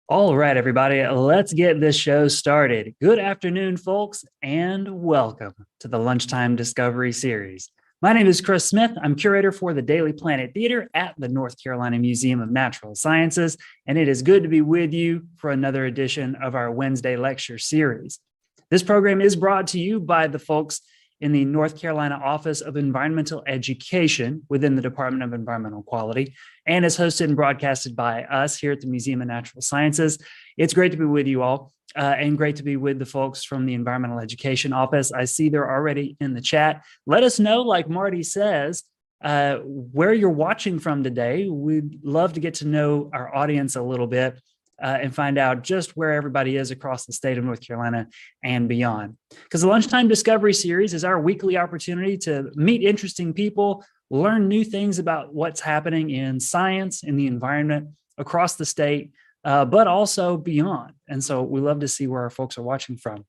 All right, everybody, let's get this show started. Good afternoon, folks, and welcome to the Lunchtime Discovery Series. My name is Chris Smith. I'm curator for the Daily Planet Theater at the North Carolina Museum of Natural Sciences, and it is good to be with you for another edition of our Wednesday lecture series. This program is brought to you by the folks in the North Carolina Office of Environmental Education within the Department of Environmental Quality, and is hosted and broadcasted by us here at the Museum of Natural Sciences. It's great to be with you all, and great to be with the folks from the Environmental Education Office. I see they're already in the chat. Let us know, like Marty says, where you're watching from today. We'd love to get to know our audience a little bit and find out just where everybody is across the state of North Carolina and beyond. Because the Lunchtime Discovery Series is our weekly opportunity to meet interesting people, learn new things about what's happening in science, in the environment across the state, but also beyond. And so we love to see where our folks are watching from.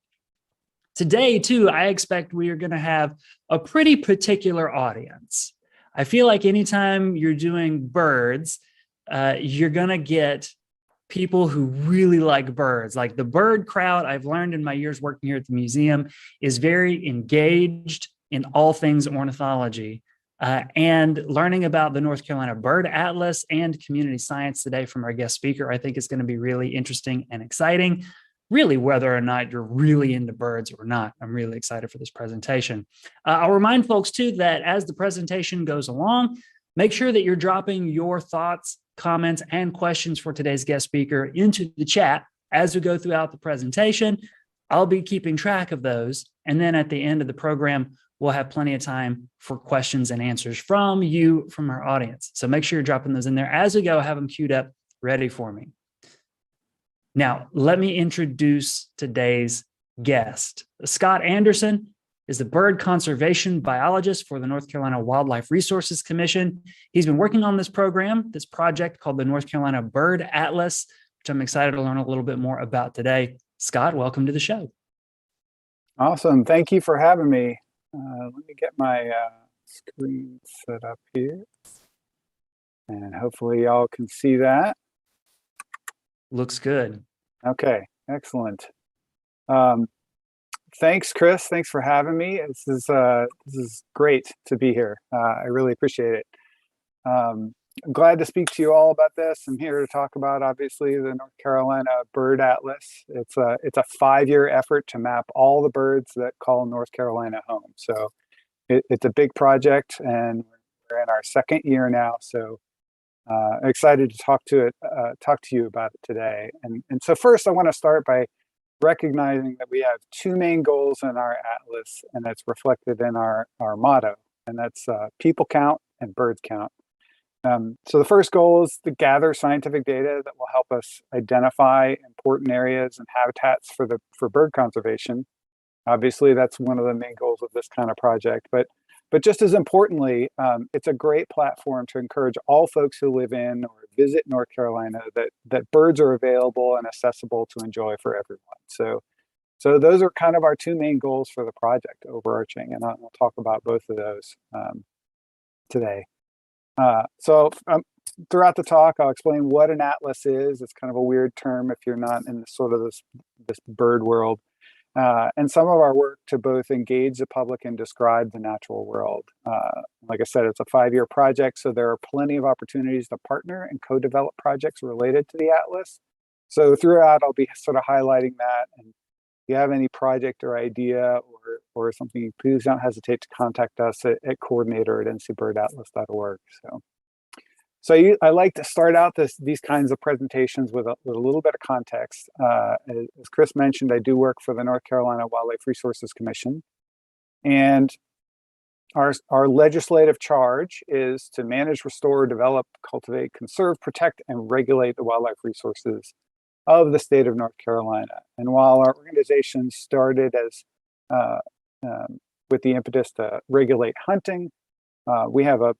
Today, too, I expect we are going to have a pretty particular audience. I feel like anytime you're doing birds, you're going to get people who really like birds. Like the bird crowd, I've learned in my years working here at the museum, is very engaged in all things ornithology. And learning about the North Carolina Bird Atlas and community science today from our guest speaker, I think is going to be really interesting and exciting. Really, whether or not you're really into birds or not, I'm really excited for this presentation. I'll remind folks too that as the presentation goes along, make sure that you're dropping your thoughts, comments, and questions for today's guest speaker into the chat as we go throughout the presentation. I'll be keeping track of those. And then at the end of the program, we'll have plenty of time for questions and answers from you, from our audience. So make sure you're dropping those in there as we go, have them queued up, ready for me. Now, let me introduce today's guest. Scott Anderson is the bird conservation biologist for the North Carolina Wildlife Resources Commission. He's been working on this program, this project called the North Carolina Bird Atlas, which I'm excited to learn a little bit more about today. Scott, welcome to the show. Awesome. Thank you for having me. Let me get my screen set up here. And hopefully y'all can see that. Looks good. Okay, excellent. Thanks, Chris. Thanks for having me. This is great to be here. I really appreciate it. I'm glad to speak to you all about this. I'm here to talk about, obviously, the North Carolina Bird Atlas. It's a 5-year effort to map all the birds that call North Carolina home. So it's a big project, and we're in our 2nd year now. So excited to talk to you about it today. And so first, I want to start by recognizing that we have 2 main goals in our atlas, and that's reflected in our motto, and that's people count and birds count. So the first goal is to gather scientific data that will help us identify important areas and habitats for bird conservation. Obviously, that's one of the main goals of this kind of project, but just as importantly, it's a great platform to encourage all folks who live in or visit North Carolina that birds are available and accessible to enjoy for everyone. So those are kind of our 2 main goals for the project, overarching, and I'll talk about both of those today. So throughout the talk, I'll explain what an atlas is. It's kind of a weird term if you're not in this bird world. And some of our work to both engage the public and describe the natural world. Like I said, it's a 5-year project, so there are plenty of opportunities to partner and co-develop projects related to the Atlas. So throughout, I'll be sort of highlighting that. And if you have any project or idea or something, please don't hesitate to contact us at coordinator@ncbirdatlas.org. So I like to start out these kinds of presentations with a little bit of context. As Chris mentioned, I do work for the North Carolina Wildlife Resources Commission. And our legislative charge is to manage, restore, develop, cultivate, conserve, protect, and regulate the wildlife resources of the state of North Carolina. And while our organization started as with the impetus to regulate hunting, we have a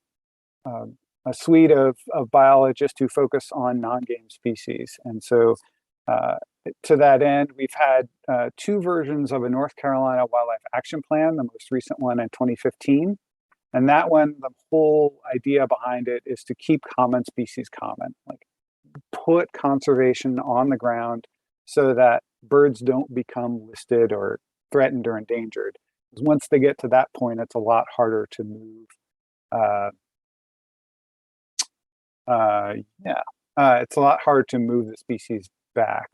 suite of biologists who focus on non-game species. And so to that end, we've had 2 versions of a North Carolina Wildlife Action Plan, the most recent one in 2015. And that one, the whole idea behind it is to keep common species common. Like put conservation on the ground so that birds don't become listed or threatened or endangered. Because once they get to that point, it's a lot harder to move. It's a lot harder to move the species back.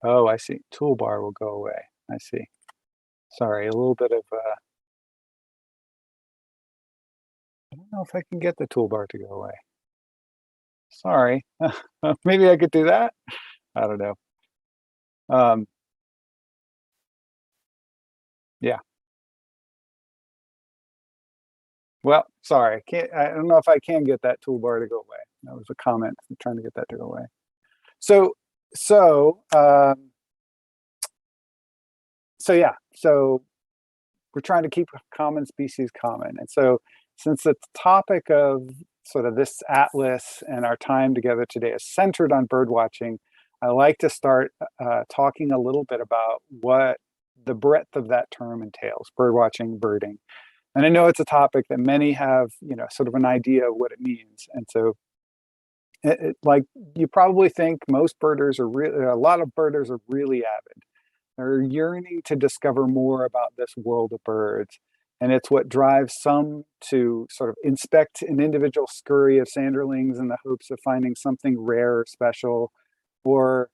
Oh, I see. Toolbar will go away. I see. Sorry, a little bit of, I don't know if I can get the toolbar to go away. Sorry. Maybe I could do that. I don't know. Yeah. Well, sorry. I don't know if I can get that toolbar to go away. That was a comment. I'm trying to get that to go away. So yeah. So we're trying to keep common species common. And so since the topic of sort of this atlas and our time together today is centered on bird watching, I like to start talking a little bit about what the breadth of that term entails: bird watching, birding. And I know it's a topic that many have, sort of an idea of what it means. And so, like you probably think, most birders are really, a lot of birders are really avid. They're yearning to discover more about this world of birds. And it's what drives some to sort of inspect an individual scurry of sanderlings in the hopes of finding something rare or special, or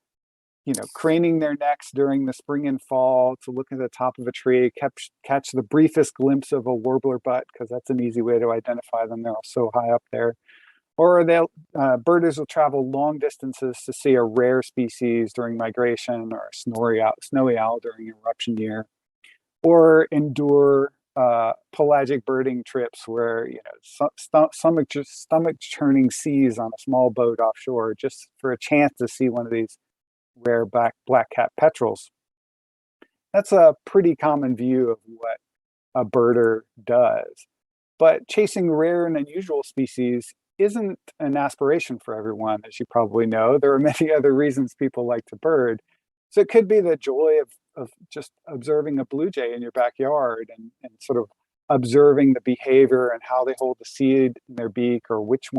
craning their necks during the spring and fall to look at the top of a tree, catch the briefest glimpse of a warbler butt, because that's an easy way to identify them. They're all so high up there. Or birders will travel long distances to see a rare species during migration, or a snowy owl during eruption year, or endure pelagic birding trips where stomach churning seas on a small boat offshore just for a chance to see one of these rare black-capped petrels. That's a pretty common view of what a birder does. But chasing rare and unusual species isn't an aspiration for everyone, as you probably know. There are many other reasons people like to bird. So it could be the joy of just observing a blue jay in your backyard and sort of observing the behavior and how they hold the seed in their beak, or which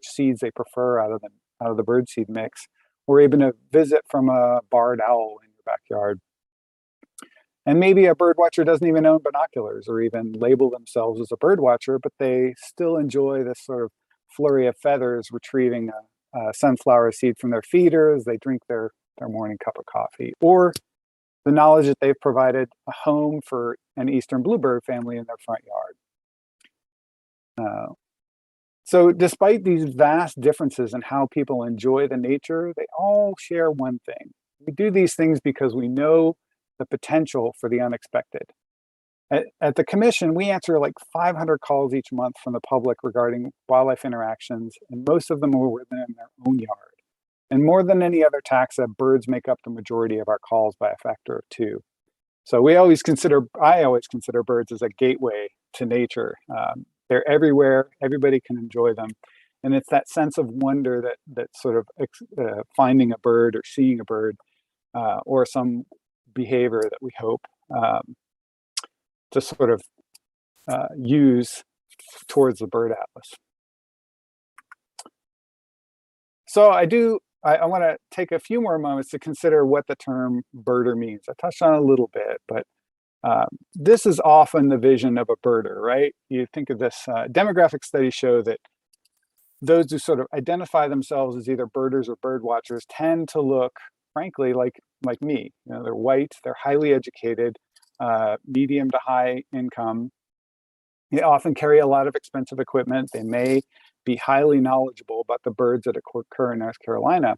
seeds they prefer out of the birdseed mix, or even a visit from a barred owl in your backyard. And maybe a bird watcher doesn't even own binoculars or even label themselves as a bird watcher, but they still enjoy this sort of flurry of feathers retrieving a sunflower seed from their feeder as they drink their morning cup of coffee, or the knowledge that they've provided a home for an eastern bluebird family in their front yard. So despite these vast differences in how people enjoy the nature, they all share one thing. We do these things because we know the potential for the unexpected. At the commission, we answer like 500 calls each month from the public regarding wildlife interactions, and most of them are within their own yard. And more than any other taxa, birds make up the majority of our calls by a factor of 2. So I always consider birds as a gateway to nature. They're everywhere. Everybody can enjoy them. And it's that sense of wonder that sort of finding a bird or seeing a bird or some behavior that we hope to sort of use towards the bird atlas. So I want to take a few more moments to consider what the term birder means. I touched on it a little bit, but this is often the vision of a birder, right? You think of this, demographic studies show that those who sort of identify themselves as either birders or bird watchers tend to look, frankly, like me. They're white, they're highly educated, medium to high income. They often carry a lot of expensive equipment. They may be highly knowledgeable about the birds that occur in North Carolina.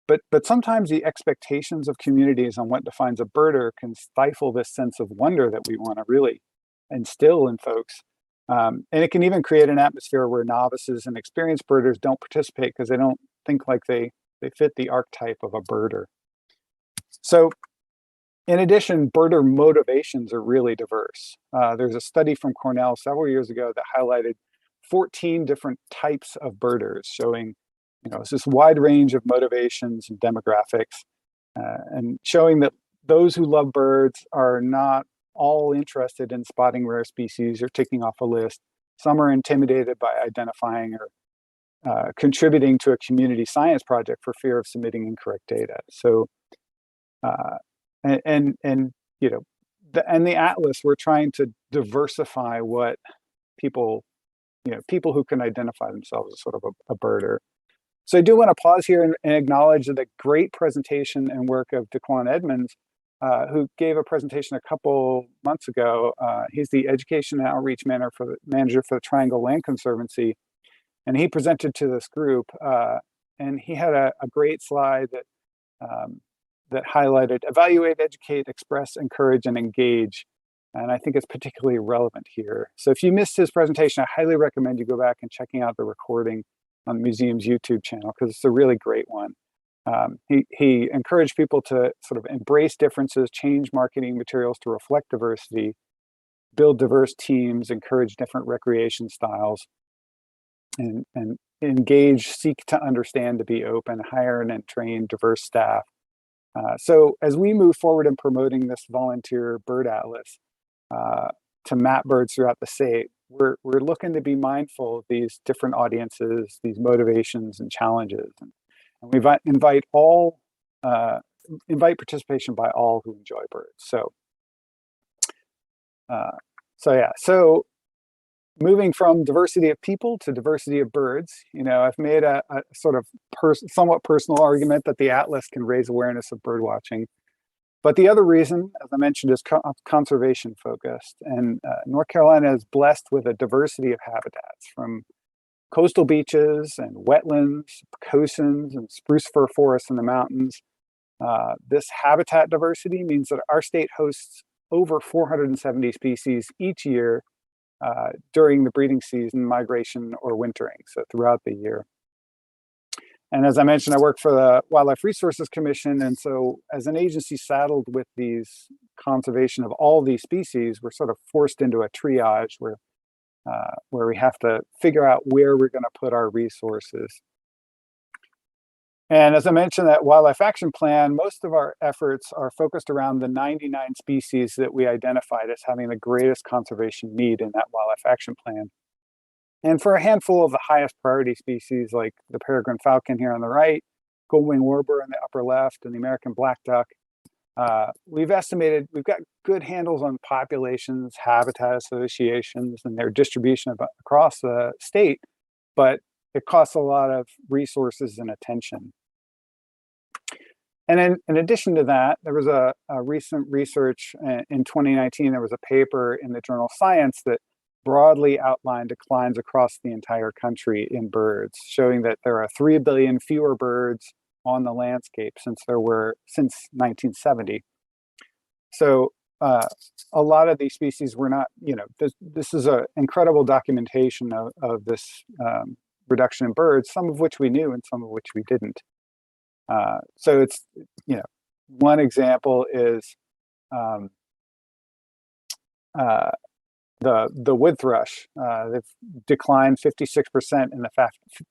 But sometimes the expectations of communities on what defines a birder can stifle this sense of wonder that we want to really instill in folks. And it can even create an atmosphere where novices and experienced birders don't participate because they don't think like they fit the archetype of a birder. So in addition, birder motivations are really diverse. There's a study from Cornell several years ago that highlighted 14 different types of birders, showing it's this wide range of motivations and demographics, and showing that those who love birds are not all interested in spotting rare species or ticking off a list. Some are intimidated by identifying or contributing to a community science project for fear of submitting incorrect data. So, and you know, the atlas, we're trying to diversify what people, people who can identify themselves as sort of a birder. So I do want to pause here and acknowledge the great presentation and work of Daquan Edmonds, who gave a presentation a couple months ago. He's the Education and Outreach Manager for the Triangle Land Conservancy. And he presented to this group, and he had a great slide that highlighted evaluate, educate, express, encourage, and engage. And I think it's particularly relevant here. So if you missed his presentation, I highly recommend you go back and checking out the recording on the museum's YouTube channel, because it's a really great one. He encouraged people to sort of embrace differences, change marketing materials to reflect diversity, build diverse teams, encourage different recreation styles, and engage, seek to understand, to be open, hire and train diverse staff. So as we move forward in promoting this volunteer bird atlas to map birds throughout the state, we're looking to be mindful of these different audiences, these motivations and challenges, and we invite participation by all who enjoy birds. So moving from diversity of people to diversity of birds, I've made a sort of somewhat personal argument that the atlas can raise awareness of bird watching. But the other reason, as I mentioned, is conservation focused. And North Carolina is blessed with a diversity of habitats, from coastal beaches and wetlands, precosins and spruce fir forests in the mountains. This habitat diversity means that our state hosts over 470 species each year during the breeding season, migration, or wintering, so throughout the year. And as I mentioned, I work for the Wildlife Resources Commission, and so as an agency saddled with these conservation of all these species, we're sort of forced into a triage where we have to figure out where we're going to put our resources. And as I mentioned, that Wildlife Action Plan, most of our efforts are focused around the 99 species that we identified as having the greatest conservation need in that Wildlife Action Plan. And for a handful of the highest priority species, like the peregrine falcon here on the right, golden-winged warbler in the upper left, and the American black duck, we've estimated we've got good handles on populations, habitat associations, and their distribution across the state, but it costs a lot of resources and attention. And then, in addition to that, there was a recent research in 2019. There was a paper in the journal Science that broadly outlined declines across the entire country in birds, showing that there are 3 billion fewer birds on the landscape since 1970. So a lot of these species were not, this is an incredible documentation of this reduction in birds, some of which we knew and some of which we didn't. So it's, one example is the wood thrush. They've declined 56% in the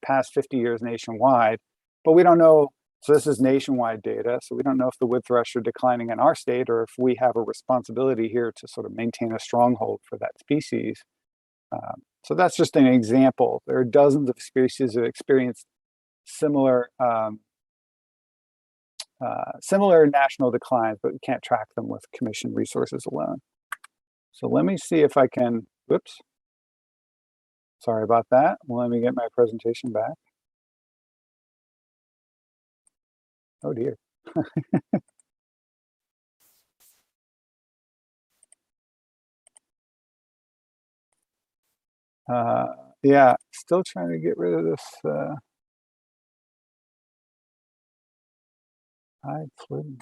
past 50 years nationwide, but we don't know. So this is nationwide data. So we don't know if the wood thrush are declining in our state or if we have a responsibility here to sort of maintain a stronghold for that species. So that's just an example. There are dozens of species that experience similar national declines, but we can't track them with commission resources alone. So let me see if I can, whoops. Sorry about that. Well, let me get my presentation back. Oh dear. Yeah, still trying to get rid of this hide fluid.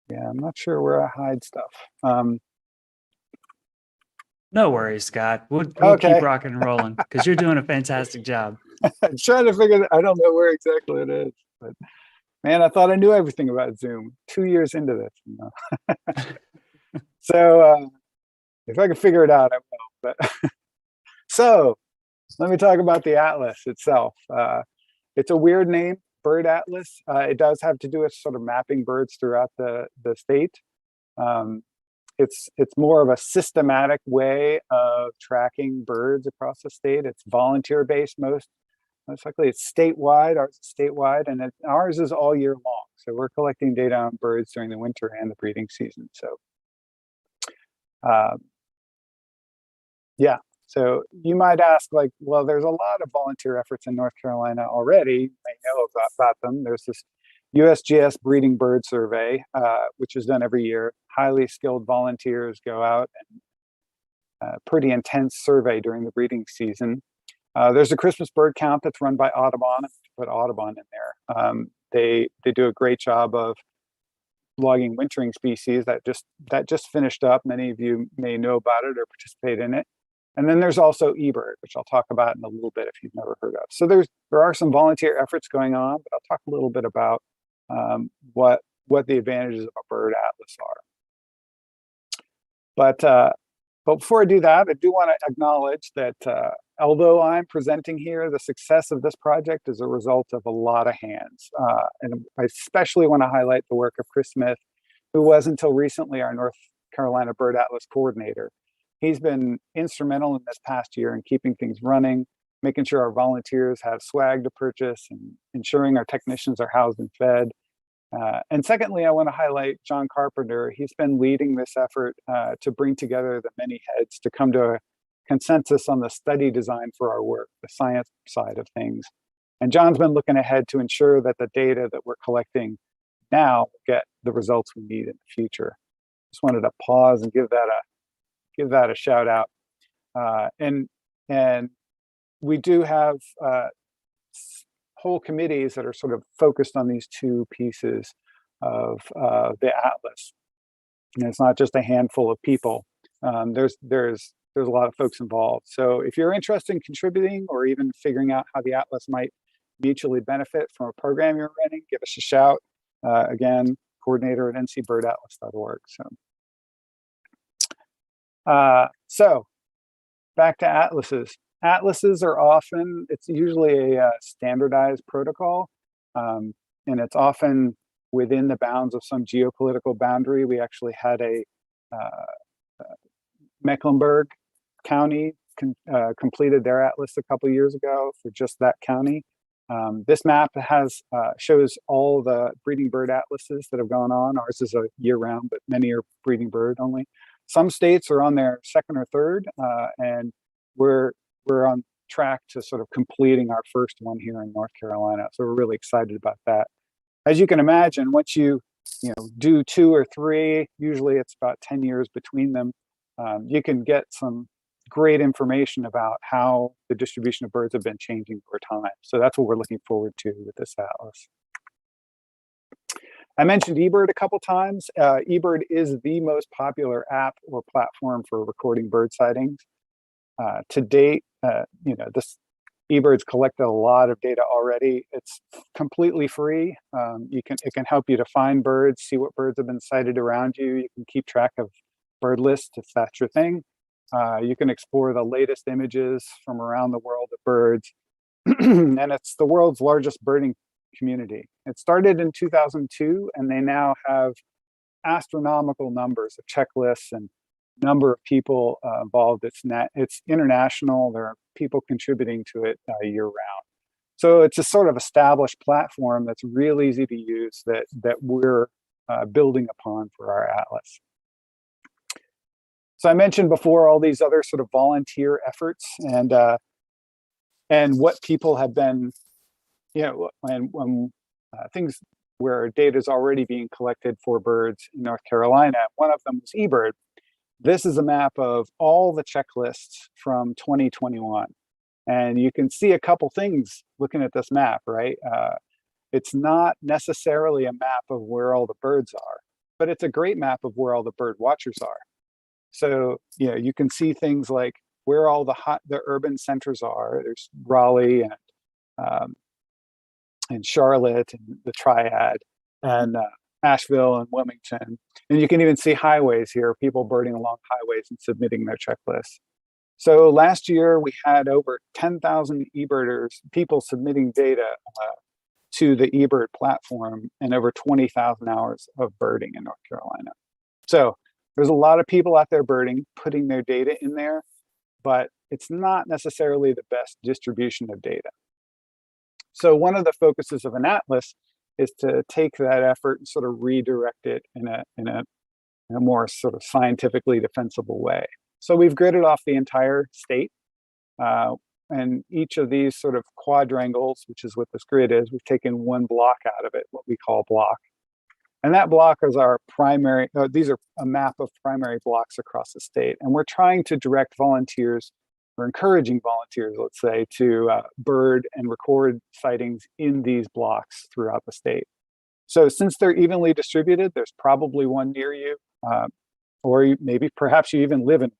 Yeah, I'm not sure where I hide stuff. No worries, Scott. We'll Okay. keep rocking and rolling because you're doing a fantastic job. I'm trying to figure I don't know where exactly it is, but man, I thought I knew everything about Zoom 2 years into this. So if I can figure it out, I will. But so let me talk about the atlas itself. It's a weird name, Bird Atlas. It does have to do with sort of mapping birds throughout the state. It's more of a systematic way of tracking birds across the state. It's volunteer-based Most likely it's statewide. Ours is statewide, and ours is all year long. So we're collecting data on birds during the winter and the breeding season. So, yeah. So you might ask, like, well, there's a lot of volunteer efforts in North Carolina already. You may know about them. There's this USGS breeding bird survey, which is done every year. Highly skilled volunteers go out and pretty intense survey during the breeding season. There's a Christmas bird count that's run by Audubon. Put Audubon in there. They do a great job of logging wintering species that just finished up. Many of you may know about it or participate in it. And then there's also eBird, which I'll talk about in a little bit if you've never heard of. So there are some volunteer efforts going on, but I'll talk a little bit about what the advantages of a bird atlas are. But before I do that, I do want to acknowledge that although I'm presenting here, the success of this project is a result of a lot of hands. And I especially want to highlight the work of Chris Smith, who was until recently our North Carolina Bird Atlas coordinator. He's been instrumental in this past year in keeping things running, making sure our volunteers have swag to purchase, and ensuring our technicians are housed and fed. And secondly, I want to highlight John Carpenter. He's been leading this effort to bring together the many heads to come to a consensus on the study design for our work, the science side of things. And John's been looking ahead to ensure that the data that we're collecting now will get the results we need in the future. Just wanted to pause and give that a shout out. And we do have whole committees that are sort of focused on these two pieces of the atlas. And it's not just a handful of people. There's a lot of folks involved. So if you're interested in contributing or even figuring out how the atlas might mutually benefit from a program you're running, give us a shout. Again, coordinator at ncbirdatlas.org. So back to atlases. Atlases are often, it's usually a standardized protocol, and it's often within the bounds of some geopolitical boundary. We actually had a Mecklenburg County completed their atlas a couple years ago for just that county. This map shows all the breeding bird atlases that have gone on. Ours is a year-round, but many are breeding bird only. Some states are on their second or third, and we're on track to sort of completing our first one here in North Carolina. So we're really excited about that. As you can imagine, once you do 2 or 3, usually it's about 10 years between them, you can get some great information about how the distribution of birds have been changing over time. So that's what we're looking forward to with this atlas. I mentioned eBird a couple times. eBird is the most popular app or platform for recording bird sightings. To date, this eBird's collected a lot of data already. It's completely free. It can help you to find birds, see what birds have been sighted around you. You can keep track of bird lists if that's your thing. You can explore the latest images from around the world of birds. And it's the world's largest birding community. It started in 2002, and they now have astronomical numbers of checklists and number of people involved. It's international. There are people contributing to it year round. So it's a sort of established platform that's real easy to use that we're building upon for our atlas. So I mentioned before all these other sort of volunteer efforts and what people have been, when things where data is already being collected for birds in North Carolina. One of them was eBird. This is a map of all the checklists from 2021. And you can see a couple things looking at this map, right? It's not necessarily a map of where all the birds are, but it's a great map of where all the bird watchers are. So, you can see things like where all the urban centers are. There's Raleigh and Charlotte and the Triad and Asheville and Wilmington. And you can even see highways here, people birding along highways and submitting their checklists. So last year we had over 10,000 eBirders, people submitting data to the eBird platform, and over 20,000 hours of birding in North Carolina. So there's a lot of people out there birding, putting their data in there, but it's not necessarily the best distribution of data. So one of the focuses of an atlas is to take that effort and sort of redirect it in a more sort of scientifically defensible way. So we've gridded off the entire state, and each of these sort of quadrangles, which is what this grid is, we've taken one block out of it, what we call block. And that block is our primary, these are a map of primary blocks across the state. And we're trying to direct volunteers, or encouraging volunteers, let's say, to bird and record sightings in these blocks throughout the state. So since they're evenly distributed, there's probably one near you, or maybe perhaps you even live in.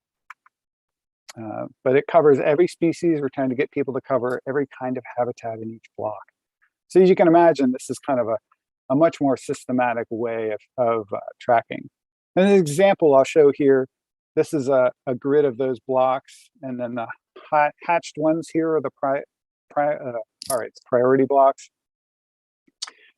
But it covers every species. We're trying to get people to cover every kind of habitat in each block. So as you can imagine, this is kind of a much more systematic way of tracking. And an example I'll show here, this is a grid of those blocks, and then the hatched ones here are the priority blocks.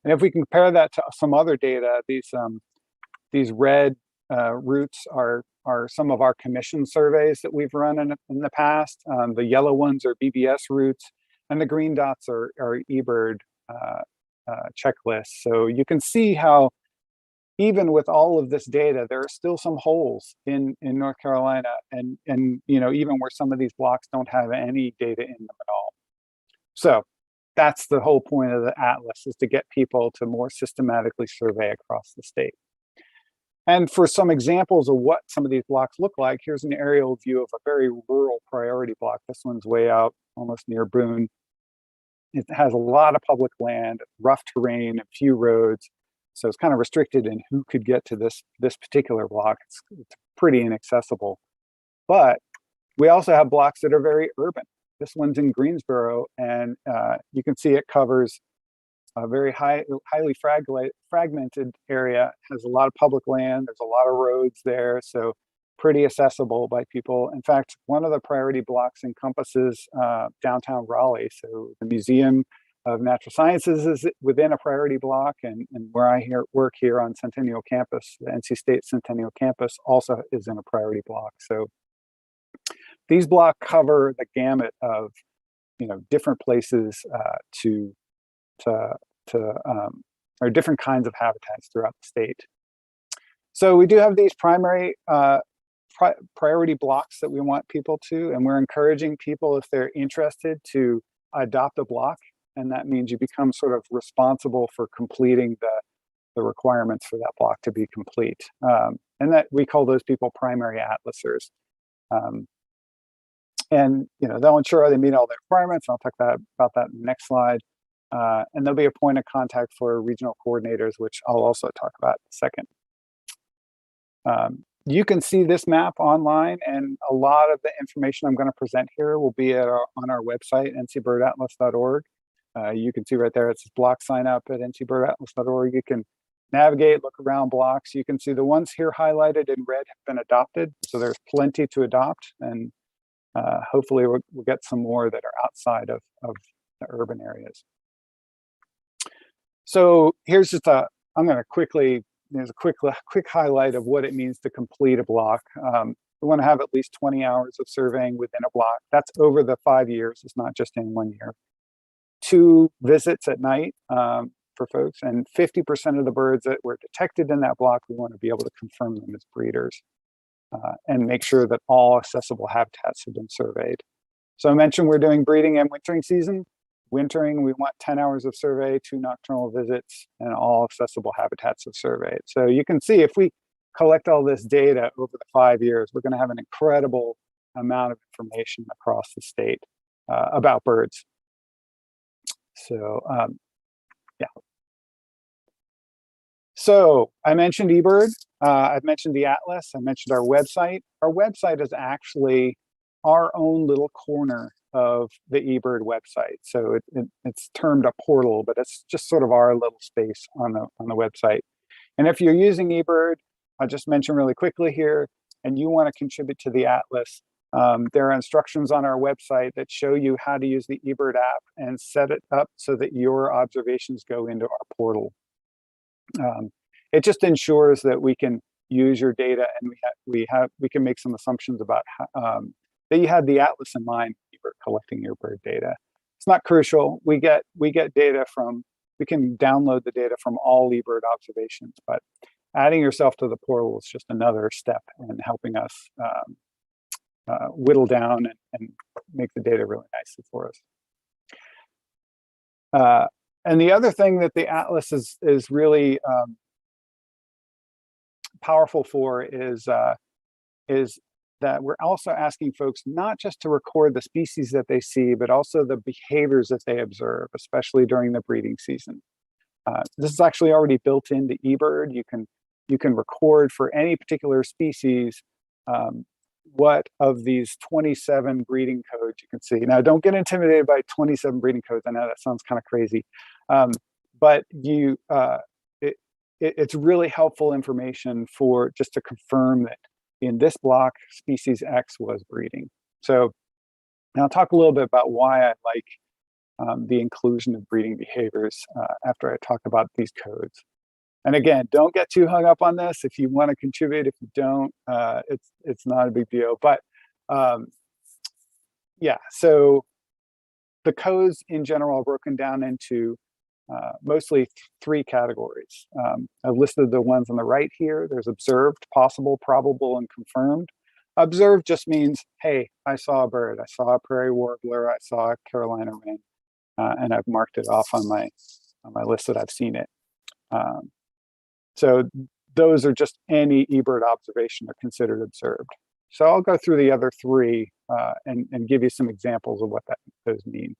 And if we compare that to some other data, these red routes are some of our commission surveys that we've run in the past. The yellow ones are BBS routes, and the green dots are eBird checklists. So you can see how even with all of this data, there are still some holes in North Carolina, and even where some of these blocks don't have any data in them at all. So that's the whole point of the atlas, is to get people to more systematically survey across the state. And for some examples of what some of these blocks look like, here's an aerial view of a very rural priority block. This one's way out almost near Boone. It has a lot of public land, rough terrain, a few roads. So it's kind of restricted in who could get to this particular block. It's pretty inaccessible. But we also have blocks that are very urban. This one's in Greensboro, and you can see it covers a very highly fragmented area. It has a lot of public land. There's a lot of roads there, so pretty accessible by people. In fact, one of the priority blocks encompasses downtown Raleigh. So the Museum of Natural Sciences is within a priority block, and where I work here on Centennial Campus, the NC State Centennial Campus also is in a priority block. So these blocks cover the gamut of different places or different kinds of habitats throughout the state. So we do have these primary priority blocks that we want people to, and we're encouraging people, if they're interested, to adopt a block. And that means you become sort of responsible for completing the requirements for that block to be complete. And that we call those people primary atlasers. And they'll ensure they meet all the requirements. I'll talk about that in the next slide. And there'll be a point of contact for regional coordinators, which I'll also talk about in a second. You can see this map online, and a lot of the information I'm going to present here will be on our website, ncbirdatlas.org. You can see right there, it says block sign up at ncbirdatlas.org. You can navigate, look around blocks. You can see the ones here highlighted in red have been adopted. So there's plenty to adopt, and hopefully we'll get some more that are outside of the urban areas. So here's just there's a quick highlight of what it means to complete a block. We want to have at least 20 hours of surveying within a block. That's over the 5 years. It's not just in 1 year. 2 visits at night for folks, and 50% of the birds that were detected in that block, we want to be able to confirm them as breeders and make sure that all accessible habitats have been surveyed. So I mentioned we're doing breeding and wintering season. Wintering, we want 10 hours of survey, 2 nocturnal visits, and all accessible habitats are surveyed. So you can see, if we collect all this data over the 5 years, we're going to have an incredible amount of information across the state about birds. So, yeah. So I mentioned eBird. I've mentioned the Atlas. I mentioned our website. Our website is actually our own little corner of the eBird website. So it's termed a portal, but it's just sort of our little space on the website. And if you're using eBird, I'll just mention really quickly here, and you want to contribute to the Atlas, there are instructions on our website that show you how to use the eBird app and set it up so that your observations go into our portal. It just ensures that we can use your data, and we can make some assumptions about how, that you had the Atlas in mind when you were collecting your bird data. it's not crucial. We get data from, we can download the data from all eBird observations, but adding yourself to the portal is just another step in helping us whittle down and make the data really nicely for us. And the other thing that the Atlas is really powerful for is that we're also asking folks not just to record the species that they see, but also the behaviors that they observe, especially during the breeding season. This is actually already built into eBird. You can record for any particular species what of these 27 breeding codes you can see. Now, don't get intimidated by 27 breeding codes. I know that sounds kind of crazy, but it's really helpful information for just to confirm that in this block, species X was breeding. So now I'll talk a little bit about why I like the inclusion of breeding behaviors after I talk about these codes. And again, don't get too hung up on this. If you want to contribute, if you don't, it's not a big deal. But yeah, so the codes in general are broken down into mostly three categories. I've listed the ones on the right here. There's observed, possible, probable, and confirmed. Observed just means, hey, I saw a bird. I saw a prairie warbler. I saw a Carolina wren, and I've marked it off on my list that I've seen it. So those are just any eBird observation are considered observed. So I'll go through the other three and give you some examples of what those mean.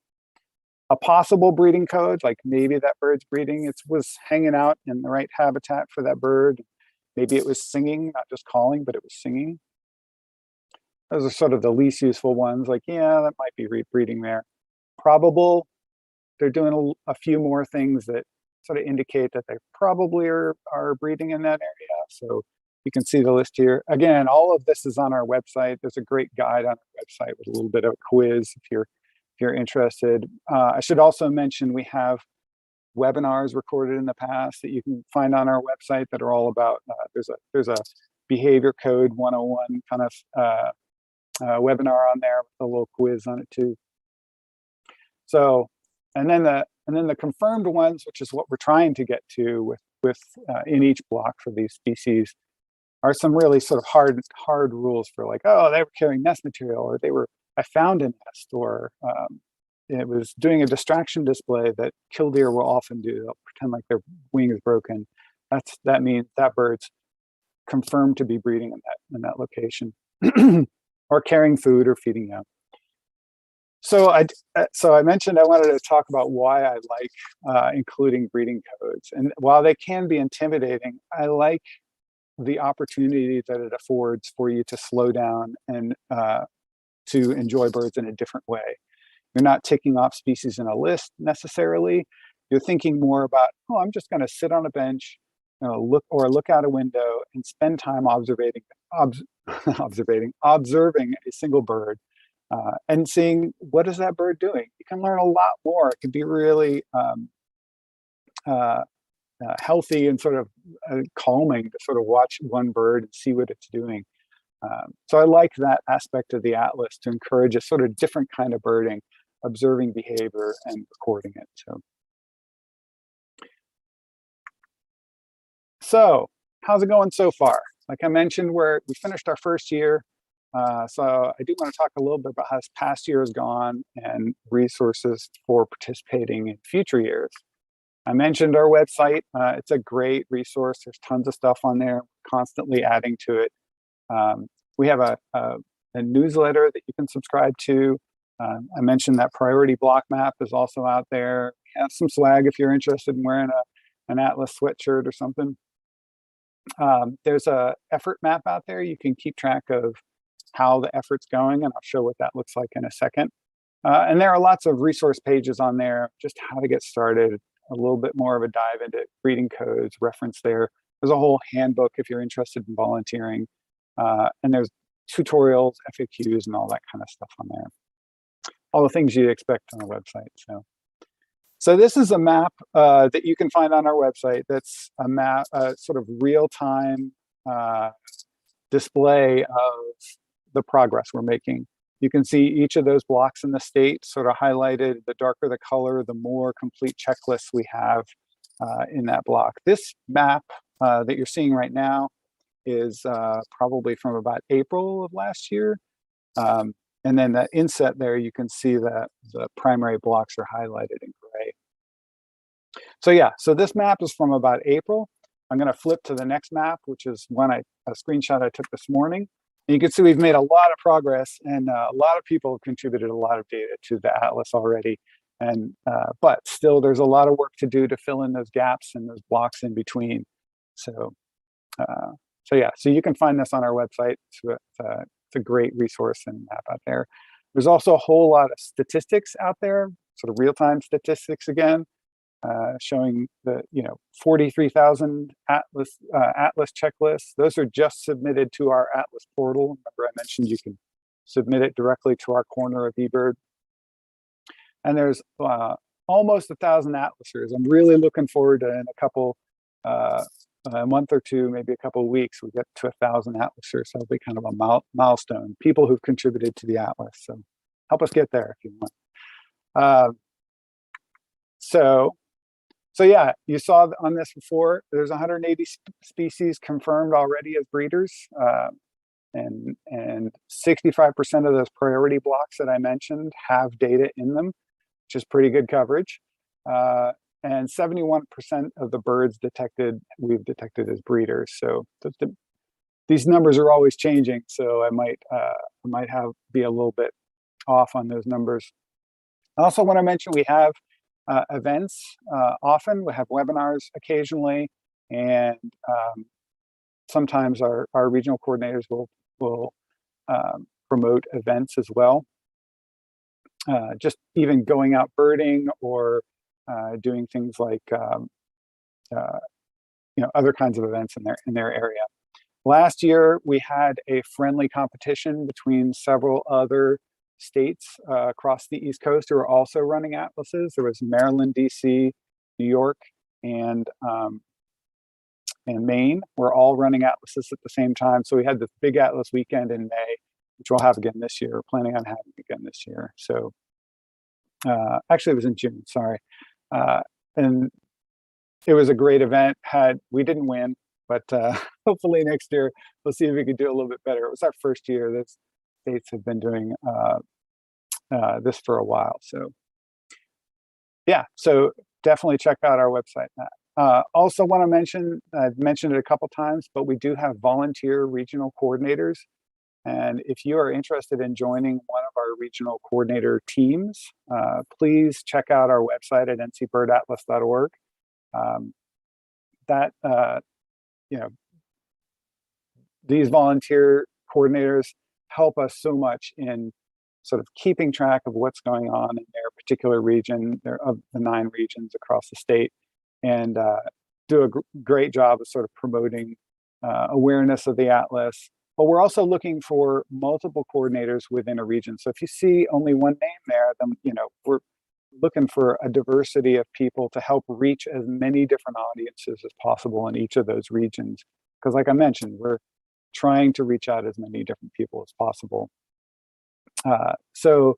A possible breeding code, like maybe that bird's breeding, it was hanging out in the right habitat for that bird. Maybe it was singing, not just calling, but it was singing. Those are sort of the least useful ones, like, yeah, that might be breeding there. Probable, they're doing a few more things that sort of indicate that they probably are breeding in that area. So you can see the list here. Again, all of this is on our website. There's a great guide on our website with a little bit of a quiz if you're interested. I should also mention we have webinars recorded in the past that you can find on our website that are all about, there's a behavior code 101 kind of webinar on there with a little quiz on it too. So, and then the confirmed ones, which is what we're trying to get to with in each block for these species, are some really sort of hard rules for, like, oh, they were carrying nest material, or I found a nest, or it was doing a distraction display that killdeer will often do. They'll pretend like their wing is broken. That means that bird's confirmed to be breeding in that location, or carrying food or feeding young. So I mentioned I wanted to talk about why I like including breeding codes. And while they can be intimidating, I like the opportunity that it affords for you to slow down and to enjoy birds in a different way. You're not ticking off species in a list necessarily. You're thinking more about, oh, I'm just going to sit on a bench, look out a window and spend time observing a single bird and seeing, what is that bird doing? You can learn a lot more. It can be really healthy and sort of calming to sort of watch one bird and see what it's doing. So I like that aspect of the Atlas to encourage a sort of different kind of birding, observing behavior and recording it. So how's it going so far? Like I mentioned, we finished our first year. So I do want to talk a little bit about how this past year has gone and resources for participating in future years. I mentioned our website. It's a great resource. There's tons of stuff on there, constantly adding to it. We have a newsletter that you can subscribe to. I mentioned that priority block map is also out there. We have some swag if you're interested in wearing an Atlas sweatshirt or something. There's a effort map out there. You can keep track of how the effort's going, and I'll show what that looks like in a second. And there are lots of resource pages on there, just how to get started, a little bit more of a dive into breeding codes, reference there. There's a whole handbook if you're interested in volunteering. And there's tutorials, FAQs, and all that kind of stuff on there. All the things you'd expect on a website. So this is a map that you can find on our website. That's a map, sort of real-time display of the progress we're making. you can see each of those blocks in the state sort of highlighted. The darker the color, the more complete checklists we have in that block. This map that you're seeing right now is probably from about April of last year. And then the inset there, you can see that the primary blocks are highlighted in gray. So yeah, so this map is from about April. I'm going to flip to the next map, which is a screenshot I took this morning. And you can see we've made a lot of progress, and a lot of people have contributed a lot of data to the atlas already. And but still, there's a lot of work to do to fill in those gaps and those blocks in between. So yeah, so you can find this on our website. It's a great resource and map out there. There's also a whole lot of statistics out there, sort of real-time statistics again, showing the 43,000 atlas checklists. Those are just submitted to our atlas portal. Remember I mentioned you can submit it directly to our corner of eBird. And there's almost 1,000 atlasers. I'm really looking forward to in a month or two, maybe a couple of weeks, we get to 1,000 atlasers. So it'll be kind of a milestone. People who've contributed to the atlas. So help us get there if you want. So yeah, you saw on this before. There's 180 species confirmed already as breeders, and 65% of those priority blocks that I mentioned have data in them, which is pretty good coverage. And 71% of the birds we've detected as breeders. So these numbers are always changing. So I might be a little bit off on those numbers. I also want to mention we have events often. We have webinars occasionally, and sometimes our regional coordinators will promote events as well. Just even going out birding or doing things like other kinds of events in their area. Last year we had a friendly competition between several other states across the East Coast who are also running atlases. There was Maryland, DC, New York, and Maine were all running atlases at the same time. So we had this big atlas weekend in May, which we'll have again this year. We're planning on having again this year. So actually it was in June, sorry. And it was a great event. We didn't win, but hopefully next year we'll see if we can do a little bit better. It was our first year. The states have been doing this for a while. So yeah, so definitely check out our website. Also want to mention, I've mentioned it a couple times, but we do have volunteer regional coordinators. And if you are interested in joining one of our regional coordinator teams, please check out our website at ncbirdatlas.org. These volunteer coordinators help us so much in sort of keeping track of what's going on in their particular region, of the 9 regions across the state, and do a great job of sort of promoting awareness of the atlas. But we're also looking for multiple coordinators within a region. So if you see only one name there, then we're looking for a diversity of people to help reach as many different audiences as possible in each of those regions. Because like I mentioned, we're trying to reach out as many different people as possible. So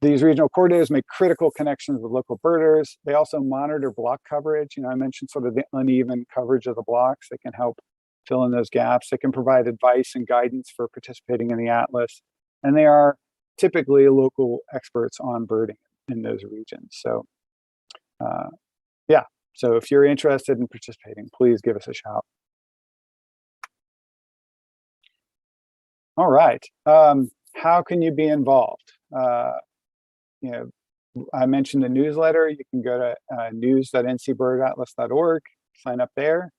these regional coordinators make critical connections with local birders. They also monitor block coverage. I mentioned sort of the uneven coverage of the blocks. They can help fill in those gaps. They can provide advice and guidance for participating in the atlas. And they are typically local experts on birding in those regions. So yeah, so if you're interested in participating, please give us a shout. All right, how can you be involved? I mentioned the newsletter. You can go to news.ncbirdatlas.org, sign up there.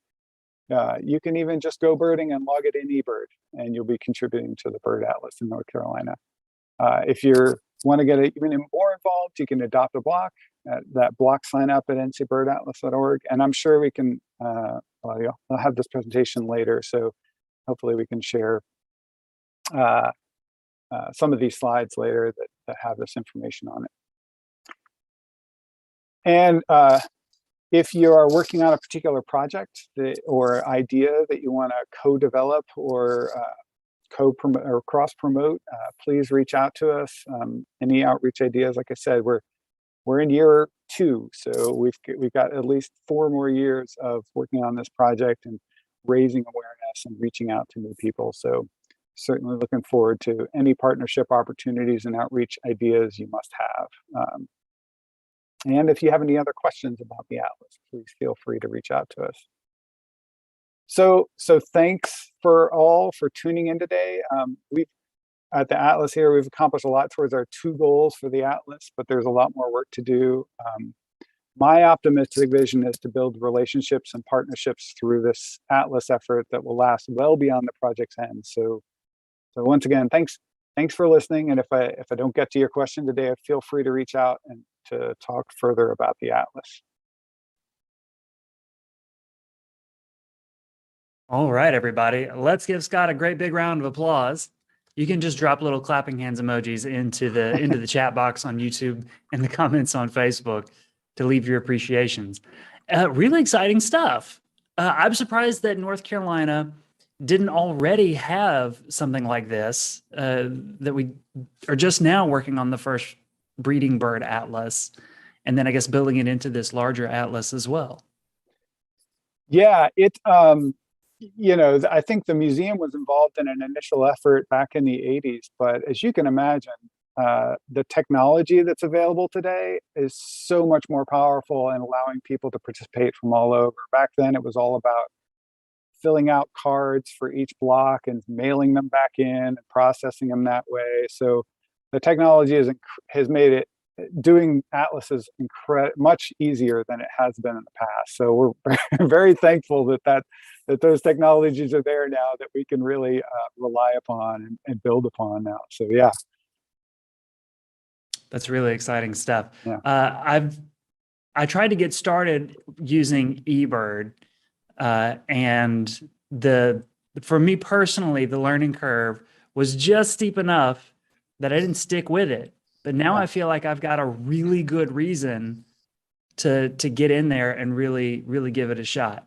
You can even just go birding and log it in eBird, and you'll be contributing to the Bird Atlas in North Carolina. If you want to get even more involved, you can adopt a block. That block sign up at ncbirdatlas.org, and I'm sure we can. I'll have this presentation later, so hopefully we can share some of these slides later that have this information on it. And if you are working on a particular project or idea that you want to co-develop or co-promote or cross-promote, please reach out to us. Any outreach ideas, like I said, we're in year 2, so we've got at least 4 more years of working on this project and raising awareness and reaching out to new people. So certainly looking forward to any partnership opportunities and outreach ideas you must have. And if you have any other questions about the Atlas, please feel free to reach out to us. So thanks for tuning in today. We've at the Atlas here, we've accomplished a lot towards our 2 goals for the Atlas, but there's a lot more work to do. My optimistic vision is to build relationships and partnerships through this Atlas effort that will last well beyond the project's end. So once again, thanks for listening. And if I don't get to your question today, feel free to reach out and to talk further about the Atlas. All right, everybody, let's give Scott a great big round of applause. You can just drop little clapping hands emojis into the chat box on YouTube and the comments on Facebook to leave your appreciations. Really exciting stuff. I'm surprised that North Carolina didn't already have something like this, that we are just now working on the first breeding bird atlas, and then I guess building it into this larger atlas as well. Yeah, I think the museum was involved in an initial effort back in the 80s, but as you can imagine, the technology that's available today is so much more powerful and allowing people to participate from all over. Back then, it was all about filling out cards for each block and mailing them back in and processing them that way. So the technology has made it doing atlases much easier than it has been in the past. So we're very thankful that those technologies are there now that we can really rely upon and build upon now. So yeah. That's really exciting stuff. Yeah. I tried to get started using eBird, and for me personally, the learning curve was just steep enough that I didn't stick with it. But now I feel like I've got a really good reason to get in there and really, really give it a shot.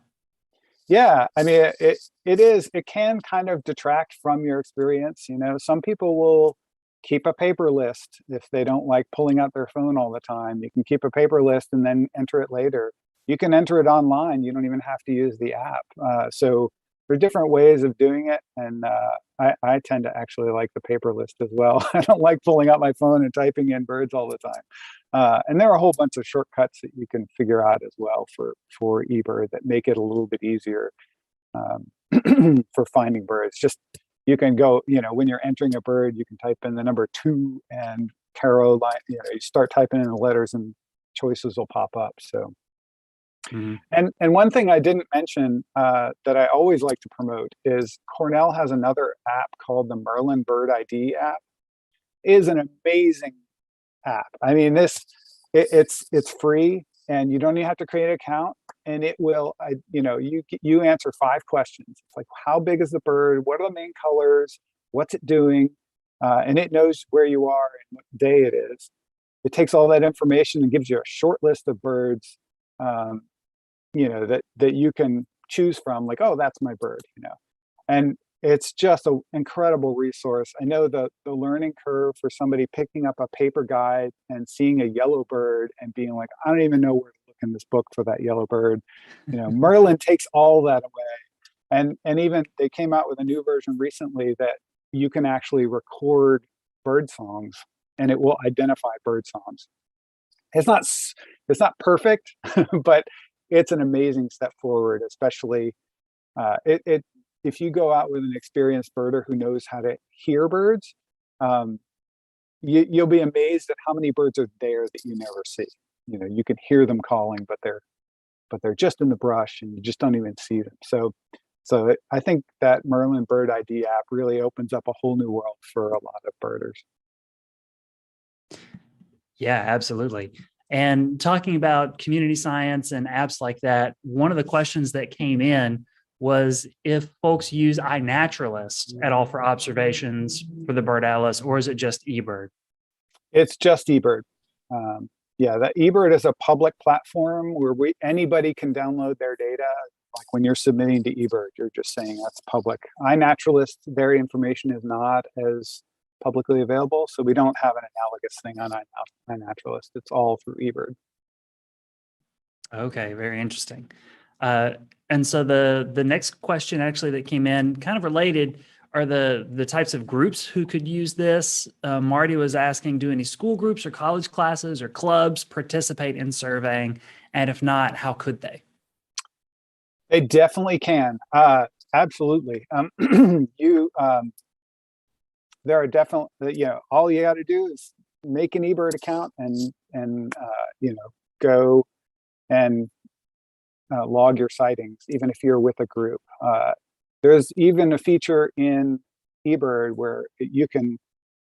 Yeah, I mean, it can kind of detract from your experience. Some people will keep a paper list if they don't like pulling out their phone all the time. You can keep a paper list and then enter it later. You can enter it online. You don't even have to use the app. So there are different ways of doing it. And I tend to actually like the paper list as well. I don't like pulling out my phone and typing in birds all the time. And there are a whole bunch of shortcuts that you can figure out as well for eBird that make it a little bit easier for finding birds. Just you can go, when you're entering a bird, you can type in the number 2 and Caroline, you start typing in the letters and choices will pop up. So, and one thing I didn't mention that I always like to promote is Cornell has another app called the Merlin Bird ID app. It is an amazing app. I mean, it's free and you don't even have to create an account. And it will, you answer 5 questions. It's like, how big is the bird? What are the main colors? What's it doing? And it knows where you are and what day it is. It takes all that information and gives you a short list of birds, that you can choose from. Like, oh, that's my bird, And it's just an incredible resource. I know the learning curve for somebody picking up a paper guide and seeing a yellow bird and being like, I don't even know where to look in this book for that yellow bird. Merlin takes all that away. And even they came out with a new version recently that you can actually record bird songs and it will identify bird songs. It's not perfect, but it's an amazing step forward, especially if you go out with an experienced birder who knows how to hear birds, you'll be amazed at how many birds are there that you never see. You can hear them calling, but they're just in the brush and you just don't even see them. So I think that Merlin Bird ID app really opens up a whole new world for a lot of birders. Yeah, absolutely. And talking about community science and apps like that, one of the questions that came in was if folks use iNaturalist at all for observations for the Bird Atlas, or is it just eBird? It's just eBird. Yeah, that eBird is a public platform where anybody can download their data. Like when you're submitting to eBird, you're just saying that's public. iNaturalist, their information is not as publicly available, so we don't have an analogous thing on iNaturalist. It's all through eBird. Okay, very interesting. And so the next question actually that came in, kind of related, are the types of groups who could use this. Marty was asking, do any school groups or college classes or clubs participate in surveying? And if not, how could they? They definitely can. Absolutely. There are definitely, all you got to do is make an eBird account and go and log your sightings, even if you're with a group. There's even a feature in eBird where you can,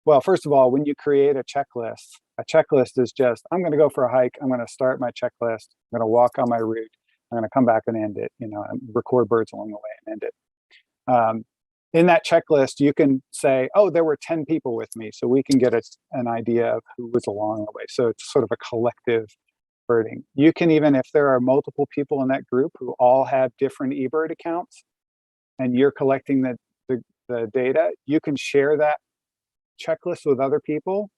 well, first of all, when you create a checklist is just, I'm going to go for a hike. I'm going to start my checklist. I'm going to walk on my route. I'm going to come back and end it, and record birds along the way and end it. In that checklist, you can say, oh, there were 10 people with me. So we can get an idea of who was along the way. So it's sort of a collective birding. You can even, if there are multiple people in that group who all have different eBird accounts and you're collecting the data, you can share that checklist with other people.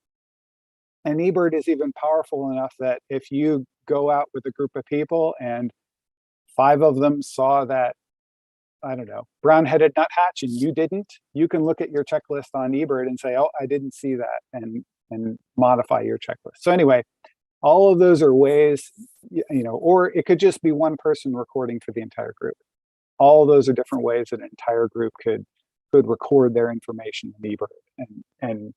And eBird is even powerful enough that if you go out with a group of people and 5 of them saw that, I don't know, brown-headed nuthatch and you didn't, you can look at your checklist on eBird and say, oh, I didn't see that, and modify your checklist. So anyway, all of those are ways, or it could just be one person recording for the entire group. All of those are different ways that an entire group could record their information in eBird, and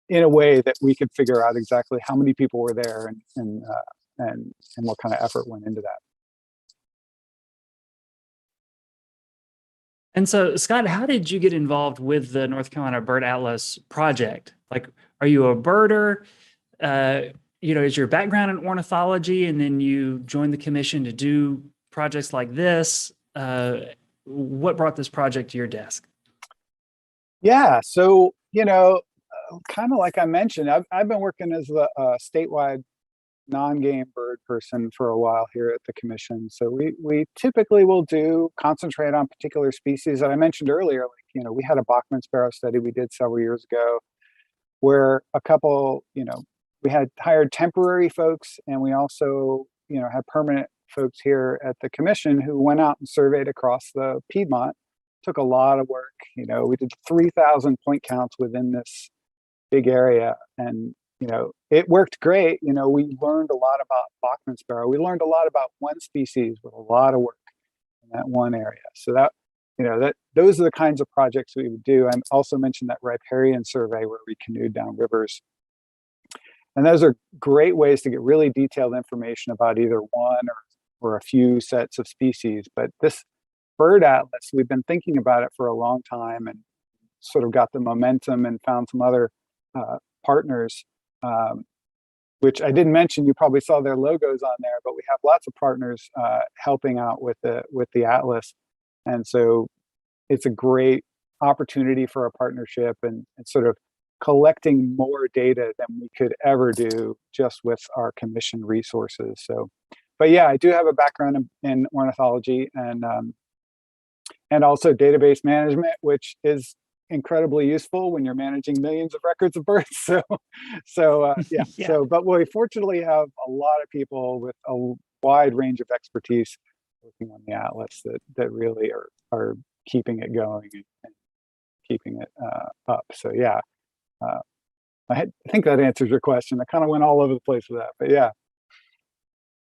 in a way that we could figure out exactly how many people were there and what kind of effort went into that. And so, Scott, how did you get involved with the North Carolina Bird Atlas project? Like, are you a birder? Is your background in ornithology, and then you joined the commission to do projects like this? What brought this project to your desk? Yeah, so, kind of like I mentioned, I've been working as a statewide non-game bird person for a while here at the commission. So we typically will concentrate on particular species that I mentioned earlier. Like, we had a Bachman sparrow study we did several years ago where a couple, we had hired temporary folks, and we also, had permanent folks here at the commission who went out and surveyed across the Piedmont. Took a lot of work. We did 3,000 point counts within this big area, and it worked great. We learned a lot about Bachman sparrow. We learned a lot about one species with a lot of work in that one area. So that, those are the kinds of projects we would do. I also mentioned that riparian survey where we canoed down rivers. And those are great ways to get really detailed information about either one or a few sets of species. But this bird atlas, we've been thinking about it for a long time and sort of got the momentum and found some other partners, which I didn't mention. You probably saw their logos on there, but we have lots of partners helping out with the atlas, and so it's a great opportunity for a partnership and sort of collecting more data than we could ever do just with our commission resources. So, but yeah, I do have a background in ornithology and also database management, which is incredibly useful when you're managing millions of records of birds. So yeah. Yeah. So, but we fortunately have a lot of people with a wide range of expertise working on the atlas that really are keeping it going and keeping it up. So yeah, I think that answers your question. I kind of went all over the place with that, but yeah.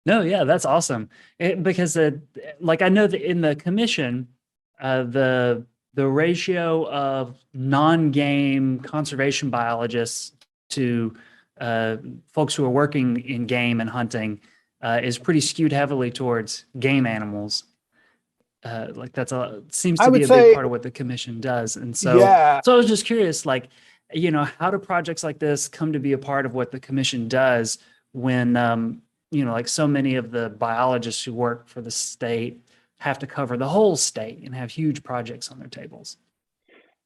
No, yeah, that's awesome. Because like I know that in the commission, the ratio of non-game conservation biologists to folks who are working in game and hunting is pretty skewed heavily towards game animals. Like seems to be a big part of what the commission does. And so, yeah. So I was just curious, like, how do projects like this come to be a part of what the commission does when, like so many of the biologists who work for the state have to cover the whole state and have huge projects on their tables?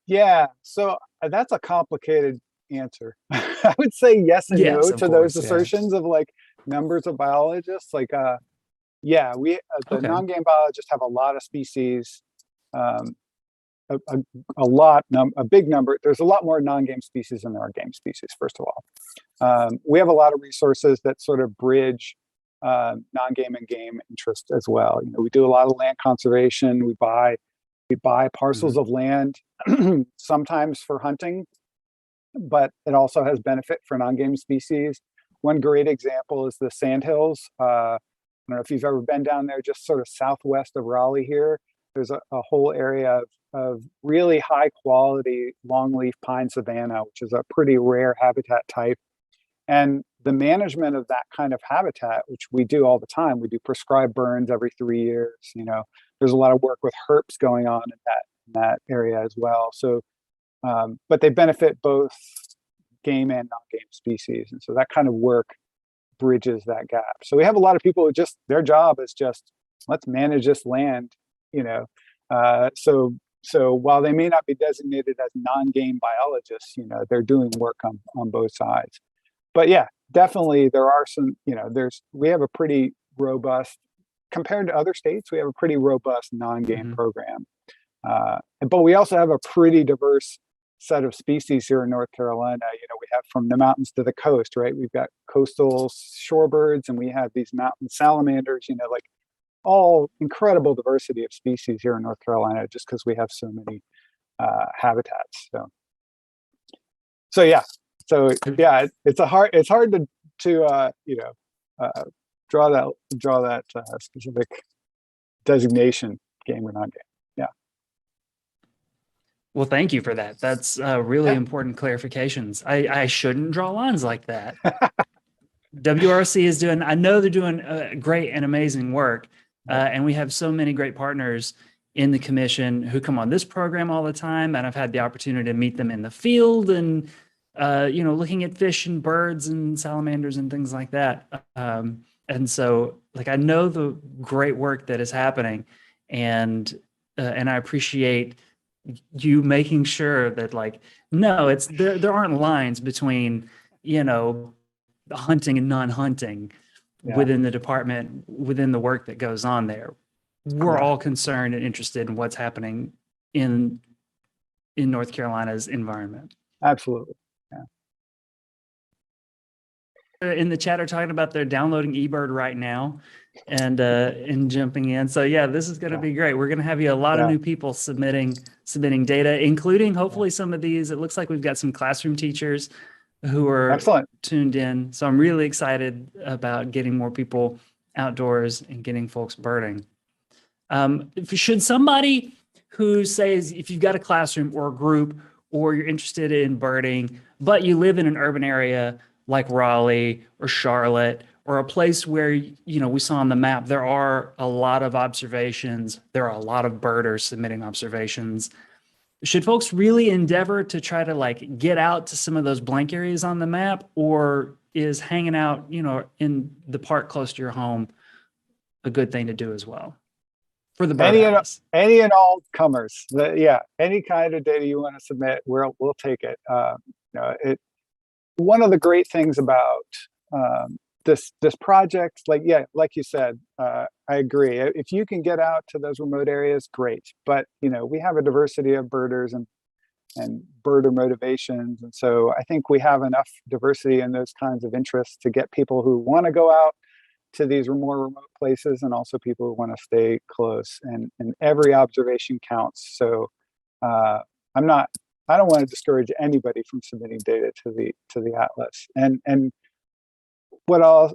Yeah, so that's a complicated answer. I would say yes and no to those assertions of like numbers of biologists. Like Yeah, the Okay. non-game biologists have a lot of species, um, a big number. There's a lot more non-game species than there are game species, first of all. We have a lot of resources that sort of bridge non-game and game interest as well. You know, we do a lot of land conservation. We buy parcels Mhm. of land, sometimes for hunting, but it also has benefit for non-game species. One great example is the Sandhills. I don't know if you've ever been down there, just sort of southwest of Raleigh here. There's a whole area of really high quality longleaf pine savanna, which is a pretty rare habitat type. And the management of that kind of habitat, which we do all the time, we do prescribed burns every 3 years. You know, there's a lot of work with herps going on in that area as well. So, but they benefit both game and non-game species, and so that kind of work bridges that gap. So we have a lot of people who just their job is just let's manage this land, you know. So while they may not be designated as non-game biologists, you know, they're doing work on both sides. But yeah, definitely there are some, you know, we have a pretty robust, compared to other states, we have a pretty robust non-game Mhm. program. But we also have a pretty diverse set of species here in North Carolina. You know, we have from the mountains to the coast, right? We've got coastal shorebirds and we have these mountain salamanders, you know, like all incredible diversity of species here in North Carolina just because we have so many habitats. So yeah, it's hard to you know draw that specific designation, game or non-game. Yeah. Well, thank you for that. That's really Yeah. important clarifications. I shouldn't draw lines like that. WRC is doing, I know they're doing great and amazing work. And we have so many great partners in the commission who come on this program all the time. And I've had the opportunity to meet them in the field and, you know, looking at fish and birds and salamanders and things like that. And so like, I know the great work that is happening and I appreciate you making sure that like, no, it's there aren't lines between, you know, hunting and non-hunting Yeah. within the department, within the work that goes on there. We're Yeah. all concerned and interested in what's happening in North Carolina's environment. Absolutely. In the chat are talking about they're downloading eBird right now and jumping in. So yeah, this is going to be great. We're going to have you a lot of new people submitting data, including hopefully some of these. It looks like we've got some classroom teachers who are Excellent. tuned in. So I'm really excited about getting more people outdoors and getting folks birding. Should somebody who says, if you've got a classroom or a group or you're interested in birding, but you live in an urban area like Raleigh or Charlotte or a place where, you know, we saw on the map, there are a lot of observations. There are a lot of birders submitting observations. Should folks really endeavor to try to like get out to some of those blank areas on the map, or is hanging out, you know, in the park close to your home a good thing to do as well for the bird atlas? Any and all comers. Yeah, any kind of data you want to submit, we'll take it. You know, one of the great things about this project, like you said, I agree. If you can get out to those remote areas, great. But you know, we have a diversity of birders and birder motivations, and so I think we have enough diversity in those kinds of interests to get people who want to go out to these more remote places, and also people who want to stay close. And every observation counts. So I don't want to discourage anybody from submitting data to the atlas. And what I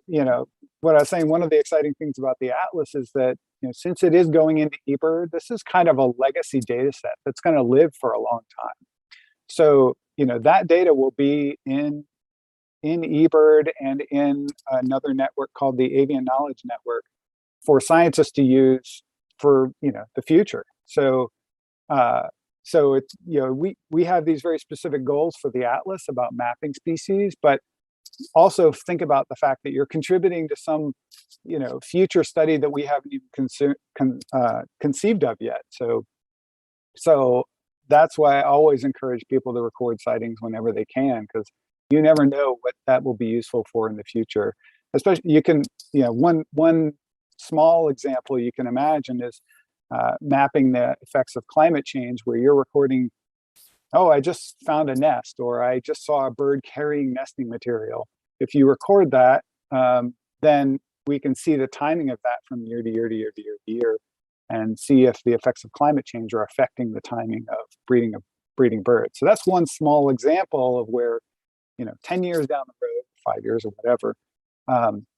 was saying, one of the exciting things about the atlas is that, you know, since it is going into eBird, this is kind of a legacy data set that's going to live for a long time. So, you know, that data will be in eBird and in another network called the Avian Knowledge Network for scientists to use for, you know, the future. So it's, you know, we have these very specific goals for the atlas about mapping species, but also think about the fact that you're contributing to some, you know, future study that we haven't even conceived of yet. So that's why I always encourage people to record sightings whenever they can, because you never know what that will be useful for in the future. Especially, you know, one small example you can imagine is mapping the effects of climate change, where you're recording, oh, I just found a nest, or I just saw a bird carrying nesting material. If you record that, then we can see the timing of that from year to year to year to year to year, and see if the effects of climate change are affecting the timing of breeding birds. So that's one small example of where, 10 years down the road, 5 years or whatever,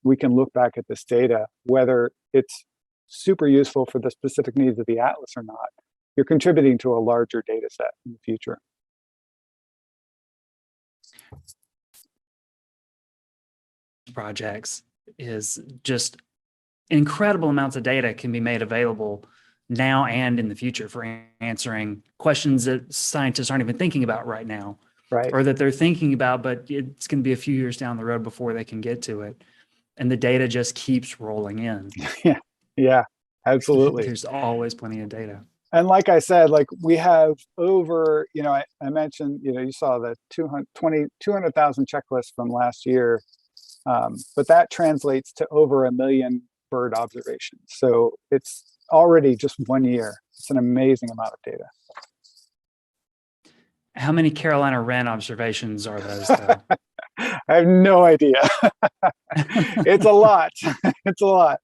we can look back at this data, whether it's super useful for the specific needs of the atlas or not. You're contributing to a larger data set in the future. Projects is just incredible amounts of data can be made available now and in the future for answering questions that scientists aren't even thinking about right now, Right. or that they're thinking about, but it's going to be a few years down the road before they can get to it. And the data just keeps rolling in. Yeah, absolutely. There's always plenty of data. And like I said, like we have over, I mentioned, you saw the 200,000 checklists from last year, but that translates to over 1 million bird observations. So it's already just 1 year. It's an amazing amount of data. How many Carolina wren observations are those, though? I have no idea. It's a lot. It's a lot.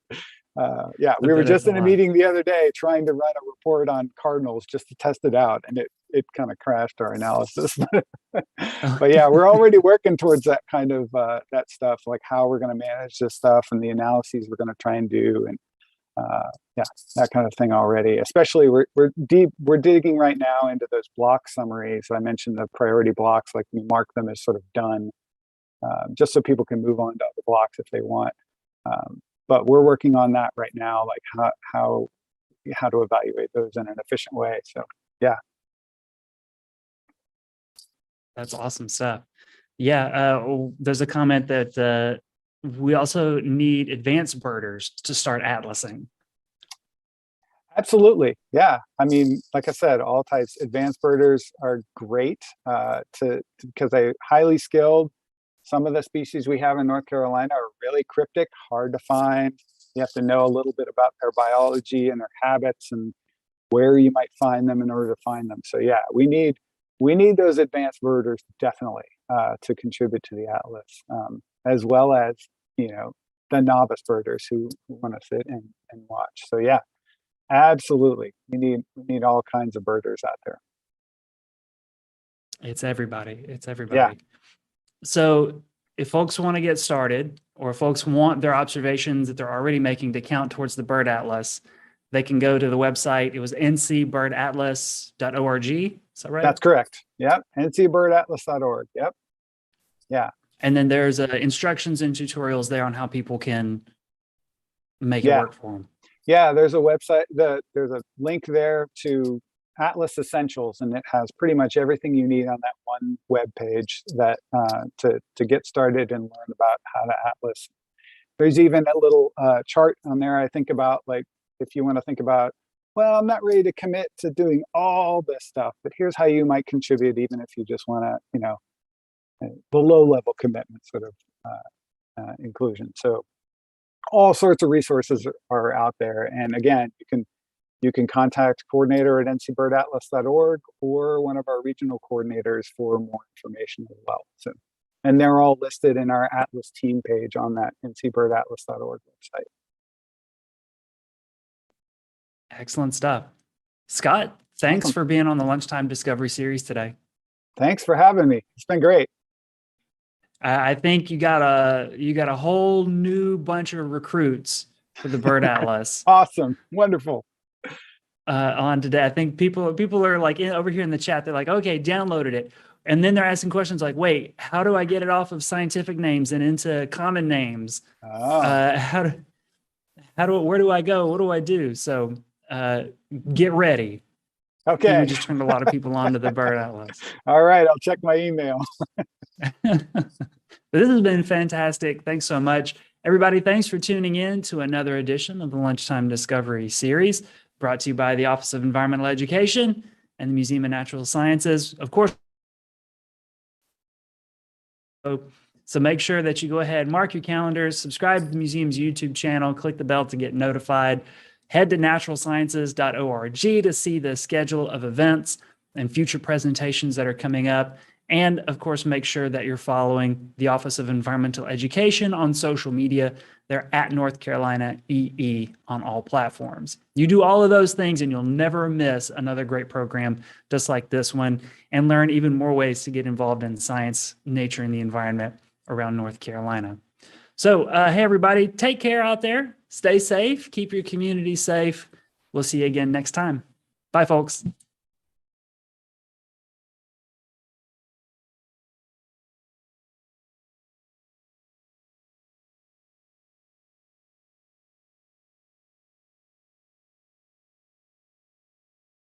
Yeah, we were just in a meeting the other day trying to run a report on cardinals just to test it out, and it kind of crashed our analysis. But yeah, we're already working towards that kind of that stuff, like how we're going to manage this stuff and the analyses we're going to try and do, and yeah, that kind of thing already. Especially we're digging right now into those block summaries. I mentioned the priority blocks, like we mark them as sort of done, just so people can move on to other blocks if they want. But we're working on that right now, like how to evaluate those in an efficient way. So yeah. That's awesome stuff. Yeah, there's a comment that we also need advanced birders to start atlasing. Absolutely. Yeah. I mean, like I said, all types, advanced birders are great because they're highly skilled. Some of the species we have in North Carolina are really cryptic, hard to find. You have to know a little bit about their biology and their habits and where you might find them in order to find them. So yeah, we need those advanced birders definitely to contribute to the atlas, as well as the novice birders who want to sit and watch. So yeah, absolutely, we need all kinds of birders out there. It's everybody. It's everybody. Yeah. So if folks want to get started, or folks want their observations that they're already making to count towards the bird atlas, they can go to the website. It was ncbirdatlas.org. Is that right? That's correct. Yep. ncbirdatlas.org. Yep. Yeah. And then there's instructions and tutorials there on how people can make it work for them. Yeah, there's a website. There's a link there to Atlas Essentials, and it has pretty much everything you need on that one web page that to get started and learn about how to atlas. There's even a little chart on there. I think about, like, if you want to think about, well, I'm not ready to commit to doing all this stuff, but here's how you might contribute, even if you just want to, the low level commitment sort of inclusion. So all sorts of resources are out there. And again, you can contact coordinator at ncbirdatlas.org or one of our regional coordinators for more information as well. So, and they're all listed in our Atlas team page on that ncbirdatlas.org website. Excellent stuff. Scott, thanks for being on the Lunchtime Discovery Series today. Thanks for having me. It's been great. I think you got a whole new bunch of recruits for the Bird Atlas. Awesome. Wonderful. On today. I think people are like over here in the chat. They're like, okay, downloaded it. And then they're asking questions like, wait, how do I get it off of scientific names and into common names? Where do I go? What do I do? So get ready. Okay. We just turned a lot of people onto the Bird Atlas. All right. I'll check my email. This has been fantastic. Thanks so much. Everybody, thanks for tuning in to another edition of the Lunchtime Discovery Series, brought to you by the Office of Environmental Education and the Museum of Natural Sciences. Of course, So make sure that you go ahead, mark your calendars, subscribe to the museum's YouTube channel, click the bell to get notified. Head to naturalsciences.org to see the schedule of events and future presentations that are coming up. And of course, make sure that you're following the Office of Environmental Education on social media. They're at North Carolina EE on all platforms. You do all of those things and you'll never miss another great program just like this one, and learn even more ways to get involved in science, nature, and the environment around North Carolina. So, hey, everybody, take care out there. Stay safe. Keep your community safe. We'll see you again next time. Bye, folks.